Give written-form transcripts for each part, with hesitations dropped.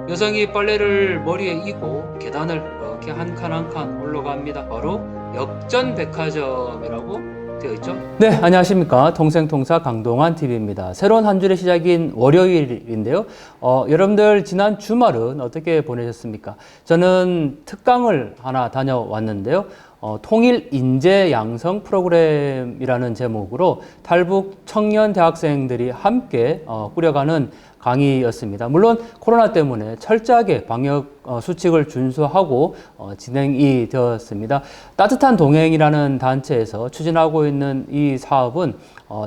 여성이 빨래를 머리에 이고 계단을 이렇게 한 칸 한 칸 올라갑니다. 바로 역전백화점이라고 되어 있죠. 네, 안녕하십니까. 통생통사 강동환 TV입니다. 새로운 한 주의 시작인 월요일인데요. 여러분들 지난 주말은 어떻게 보내셨습니까? 저는 특강을 하나 다녀왔는데요. 통일 인재 양성 프로그램이라는 제목으로 탈북 청년 대학생들이 함께 꾸려가는 강의였습니다. 물론 코로나 때문에 철저하게 방역 수칙을 준수하고 진행이 되었습니다. 따뜻한 동행이라는 단체에서 추진하고 있는 이 사업은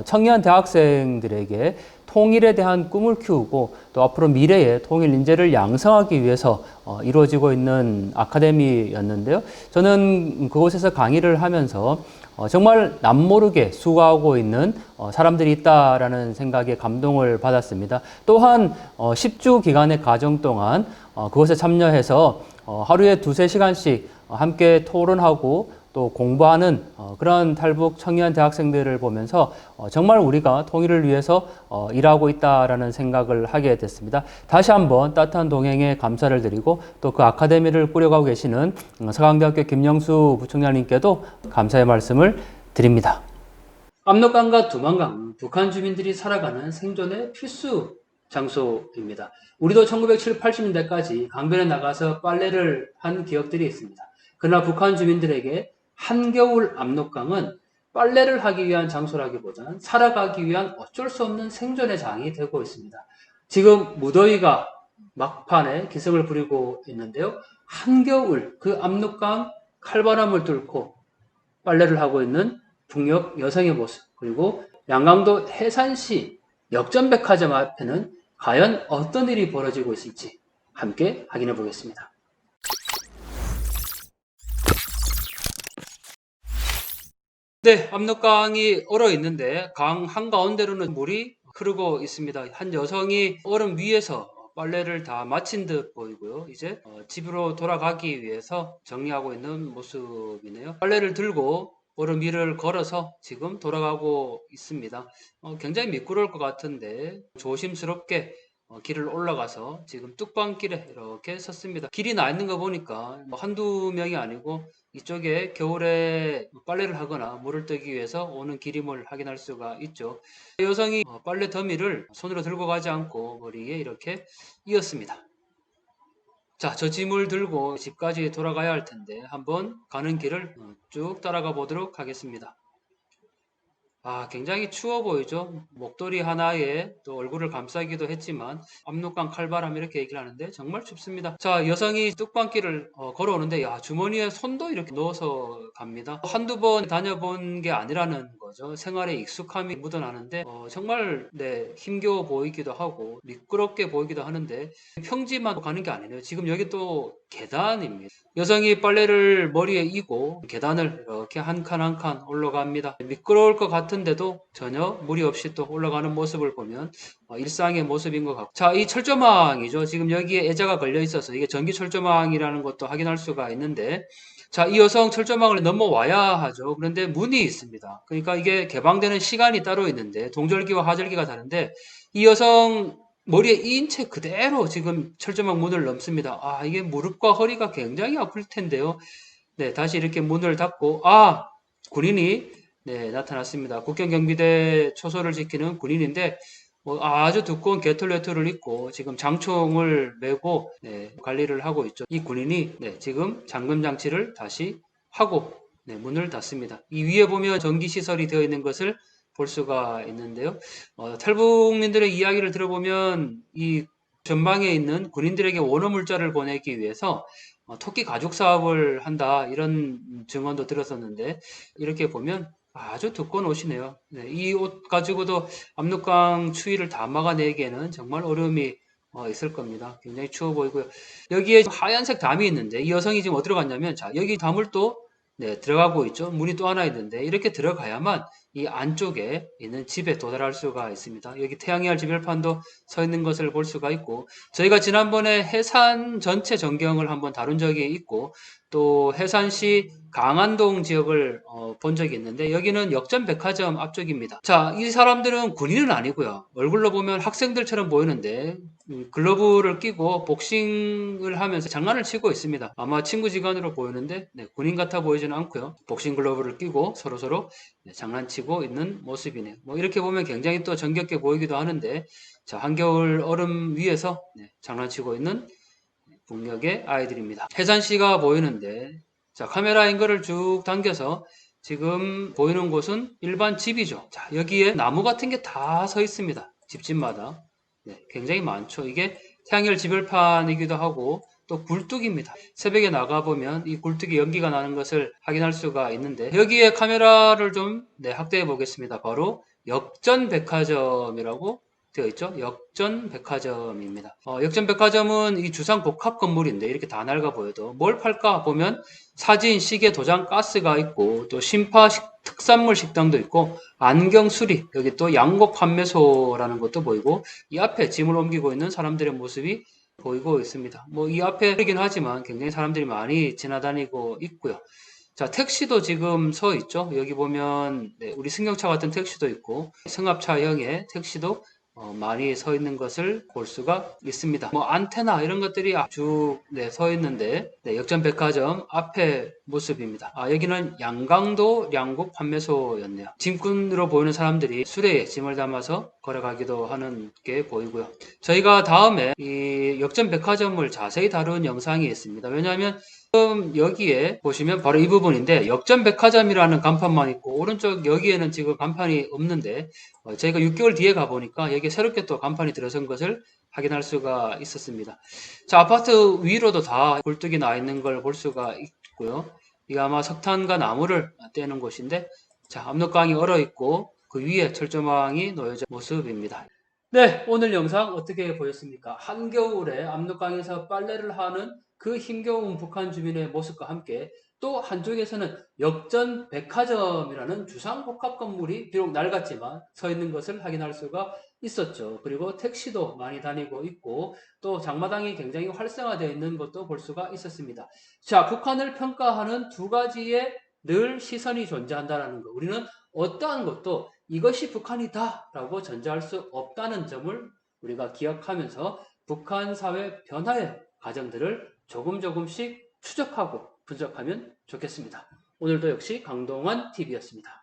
청년 대학생들에게 통일에 대한 꿈을 키우고 또 앞으로 미래의 통일 인재를 양성하기 위해서 이루어지고 있는 아카데미였는데요. 저는 그곳에서 강의를 하면서 정말 남모르게 수고하고 있는 사람들이 있다라는 생각에 감동을 받았습니다. 또한 10주 기간의 과정 동안 그것에 참여해서 하루에 2~3시간씩 함께 토론하고 또 공부하는 그런 탈북 청년 대학생들을 보면서 정말 우리가 통일을 위해서 일하고 있다라는 생각을 하게 됐습니다. 다시 한번 따뜻한 동행에 감사를 드리고 또 그 아카데미를 꾸려가고 계시는 서강대학교 김영수 부총장님께도 감사의 말씀을 드립니다. 압록강과 두만강, 북한 주민들이 살아가는 생존의 필수 장소입니다. 우리도 1970, 80년대까지 강변에 나가서 빨래를 한 기억들이 있습니다. 그러나 북한 주민들에게 한겨울 압록강은 빨래를 하기 위한 장소라기보다는 살아가기 위한 어쩔 수 없는 생존의 장이 되고 있습니다. 지금 무더위가 막판에 기승을 부리고 있는데요. 한겨울 그 압록강 칼바람을 뚫고 빨래를 하고 있는 북녘 여성의 모습, 그리고 양강도 해산시 역전백화점 앞에는 과연 어떤 일이 벌어지고 있을지 함께 확인해 보겠습니다. 네, 압록강이 얼어 있는데 강 한가운데로는 물이 흐르고 있습니다. 한 여성이 얼음 위에서 빨래를 다 마친 듯 보이고요. 이제 집으로 돌아가기 위해서 정리하고 있는 모습이네요. 빨래를 들고 얼음 위를 걸어서 지금 돌아가고 있습니다. 굉장히 미끄러울 것 같은데 조심스럽게 길을 올라가서 지금 뚝방길에 이렇게 섰습니다. 길이 나 있는 거 보니까 한두 명이 아니고 이쪽에 겨울에 빨래를 하거나 물을 뜨기 위해서 오는 길임을 확인할 수가 있죠. 여성이 빨래 더미를 손으로 들고 가지 않고 머리에 이렇게 이었습니다. 자, 저 짐을 들고 집까지 돌아가야 할 텐데 한번 가는 길을 쭉 따라가 보도록 하겠습니다. 굉장히 추워 보이죠? 목도리 하나에 또 얼굴을 감싸기도 했지만 압록강 칼바람 이렇게 얘기를 하는데 정말 춥습니다. 자, 여성이 뚝방길을 걸어오는데 주머니에 손도 이렇게 넣어서 갑니다. 한두 번 다녀본 게 아니라는 거죠. 생활에 익숙함이 묻어나는데 정말 힘겨워 보이기도 하고 미끄럽게 보이기도 하는데 평지만 가는 게 아니네요. 지금 여기 또 계단입니다. 여성이 빨래를 머리에 이고 계단을 이렇게 한 칸 한 칸 올라갑니다. 미끄러울 것 같은데도 전혀 무리 없이 또 올라가는 모습을 보면 일상의 모습인 것 같고, 자, 이 철조망이죠. 지금 여기에 애자가 걸려 있어서 이게 전기 철조망이라는 것도 확인할 수가 있는데, 자, 이 여성 철조망을 넘어와야 하죠. 그런데 문이 있습니다. 그러니까 이게 개방되는 시간이 따로 있는데 동절기와 하절기가 다른데 이 여성 머리에 이인 채 그대로 지금 철조망 문을 넘습니다. 이게 무릎과 허리가 굉장히 아플 텐데요. 네, 다시 이렇게 문을 닫고, 군인이, 나타났습니다. 국경경비대 초소를 지키는 군인인데, 아주 두꺼운 개털레터를 입고 지금 장총을 메고, 관리를 하고 있죠. 이 군인이, 지금 잠금 장치를 다시 하고, 문을 닫습니다. 이 위에 보면 전기시설이 되어 있는 것을 볼 수가 있는데요. 탈북민들의 이야기를 들어보면 이 전방에 있는 군인들에게 원호 물자를 보내기 위해서 토끼 가죽 사업을 한다 이런 증언도 들었었는데 이렇게 보면 아주 두꺼운 옷이네요. 이 옷 가지고도 압록강 추위를 다 막아내기에는 정말 어려움이 있을 겁니다. 굉장히 추워 보이고요. 여기에 하얀색 담이 있는데 이 여성이 지금 어디로 갔냐면 자 여기 담을 또 들어가고 있죠. 문이 또 하나 있는데 이렇게 들어가야만 이 안쪽에 있는 집에 도달할 수가 있습니다. 여기 태양열 지별판도 서 있는 것을 볼 수가 있고 저희가 지난번에 해산 전체 전경을 한번 다룬 적이 있고 또 해산시 강안동 지역을 본 적이 있는데 여기는 역전백화점 앞쪽입니다. 자, 이 사람들은 군인은 아니고요. 얼굴로 보면 학생들처럼 보이는데 글러브를 끼고 복싱을 하면서 장난을 치고 있습니다. 아마 친구 지간으로 보이는데 네, 군인 같아 보이지는 않고요. 복싱 글러브를 끼고 서로서로 네, 장난치고 있는 모습이네요. 뭐 이렇게 보면 굉장히 또 정겹게 보이기도 하는데 자, 한겨울 얼음 위에서 네, 장난치고 있는 북녘의 아이들입니다. 해산시가 보이는데 자, 카메라 앵글을 쭉 당겨서 지금 보이는 곳은 일반 집이죠. 자, 여기에 나무 같은 게 다 서 있습니다. 집집마다. 네, 굉장히 많죠. 이게 태양열 지별판이기도 하고 또 굴뚝입니다. 새벽에 나가보면 이 굴뚝이 연기가 나는 것을 확인할 수가 있는데 여기에 카메라를 좀 확대해 보겠습니다. 바로 역전백화점이라고 되어 있죠. 역전백화점입니다. 역전백화점은 이 주상 복합 건물인데 이렇게 다 낡아 보여도 뭘 팔까 보면 사진, 시계, 도장, 가스가 있고 또 신파 특산물 식당도 있고 안경 수리, 여기 또 양복 판매소라는 것도 보이고 이 앞에 짐을 옮기고 있는 사람들의 모습이 보이고 있습니다. 뭐 이 앞에이긴 하지만 굉장히 사람들이 많이 지나다니고 있고요. 자, 택시도 지금 서 있죠. 여기 보면 우리 승용차 같은 택시도 있고 승합차형의 택시도 많이 서 있는 것을 볼 수가 있습니다. 뭐 안테나 이런 것들이 쭉 서 있는데 역전백화점 앞에 모습입니다. 여기는 양강도 양국 판매소였네요. 짐꾼으로 보이는 사람들이 수레에 짐을 담아서 걸어가기도 하는 게 보이고요. 저희가 다음에 이 역전백화점을 자세히 다룬 영상이 있습니다. 왜냐하면 지금 여기에 보시면 바로 이 부분인데 역전백화점이라는 간판만 있고 오른쪽 여기에는 지금 간판이 없는데 저희가 6개월 뒤에 가보니까 여기에 새롭게 또 간판이 들어선 것을 확인할 수가 있었습니다. 자, 아파트 위로도 다 굴뚝이 나 있는 걸 볼 수가 있고요. 이게 아마 석탄과 나무를 떼는 곳인데 자, 압력강이 얼어 있고 그 위에 철조망이 놓여진 모습입니다. 네, 오늘 영상 어떻게 보셨습니까? 한겨울에 압록강에서 빨래를 하는 그 힘겨운 북한 주민의 모습과 함께 또 한쪽에서는 역전 백화점이라는 주상복합 건물이 비록 낡았지만 서 있는 것을 확인할 수가 있었죠. 그리고 택시도 많이 다니고 있고 또 장마당이 굉장히 활성화되어 있는 것도 볼 수가 있었습니다. 자, 북한을 평가하는 두 가지의 늘 시선이 존재한다는 것. 우리는 어떠한 것도 이것이 북한이다 라고 전제할 수 없다는 점을 우리가 기억하면서 북한 사회 변화의 과정들을 조금씩 추적하고 분석하면 좋겠습니다. 오늘도 역시 강동원 TV였습니다.